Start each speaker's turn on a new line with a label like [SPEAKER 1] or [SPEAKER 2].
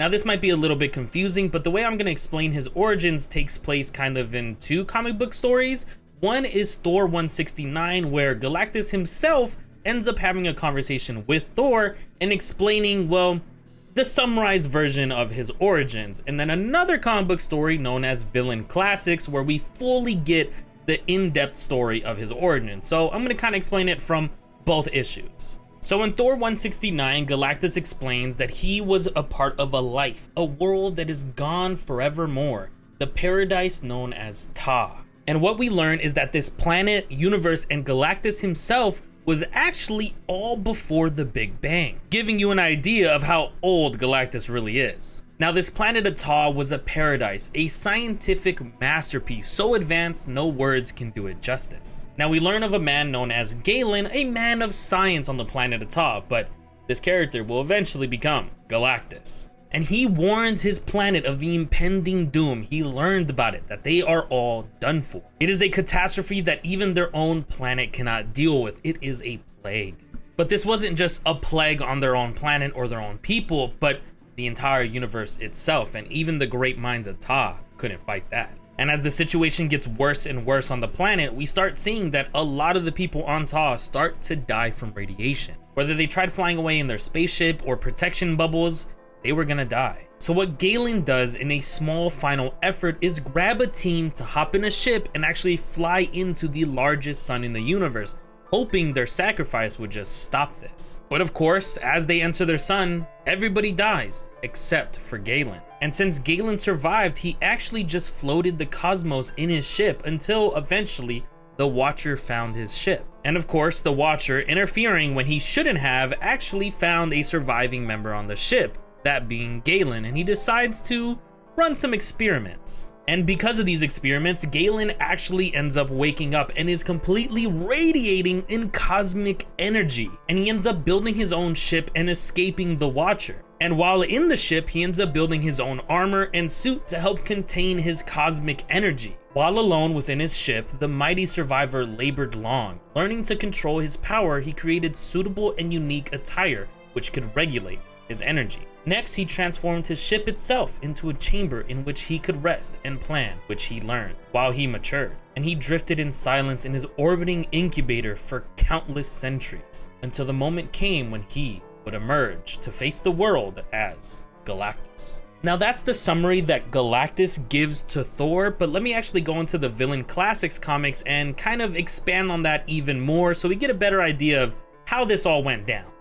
[SPEAKER 1] Now this might be a little bit confusing, but the way I'm going to explain his origins takes place kind of in two comic book stories. One is Thor 169, where Galactus himself ends up having a conversation with Thor and explaining, well, the summarized version of his origins. And then another comic book story known as Villain Classics, where we fully get the in-depth story of his origin. So I'm going to kind of explain it from both issues. So in Thor 169, Galactus explains that he was a part of a life, a world that is gone forevermore, the paradise known as Ta. And what we learn is that this planet, universe, and Galactus himself was actually all before the Big Bang, giving you an idea of how old Galactus really is. Now this planet of Ta was a paradise, a scientific masterpiece so advanced no words can do it justice. Now we learn of a man known as Galen, a man of science on the planet of Ta, but this character will eventually become Galactus. And he warns his planet of the impending doom. He learned about it, that they are all done for. It is a catastrophe that even their own planet cannot deal with. It is a plague. But this wasn't just a plague on their own planet or their own people, but the entire universe itself, and even the great minds of Ta couldn't fight that. And as the situation gets worse and worse on the planet, we start seeing that a lot of the people on Ta start to die from radiation. Whether they tried flying away in their spaceship or protection bubbles, they were gonna die. So what Galen does in a small final effort is grab a team to hop in a ship and actually fly into the largest sun in the universe, hoping their sacrifice would just stop this. But of course, as they enter their sun, everybody dies except for Galen. And since Galen survived, he actually just floated the cosmos in his ship until eventually the Watcher found his ship. And of course, the Watcher, interfering when he shouldn't have, actually found a surviving member on the ship, that being Galen, and he decides to run some experiments. And because of these experiments, Galen actually ends up waking up and is completely radiating in cosmic energy. And he ends up building his own ship and escaping the Watcher. And while in the ship, he ends up building his own armor and suit to help contain his cosmic energy. While alone within his ship, the mighty survivor labored long. Learning to control his power, he created suitable and unique attire which could regulate his energy. Next, he transformed his ship itself into a chamber in which he could rest and plan, which he learned while he matured. And he drifted in silence in his orbiting incubator for countless centuries, until the moment came when he would emerge to face the world as Galactus. Now that's the summary that Galactus gives to Thor, but let me actually go into the Villain Classics comics and kind of expand on that even more so we get a better idea of how this all went down.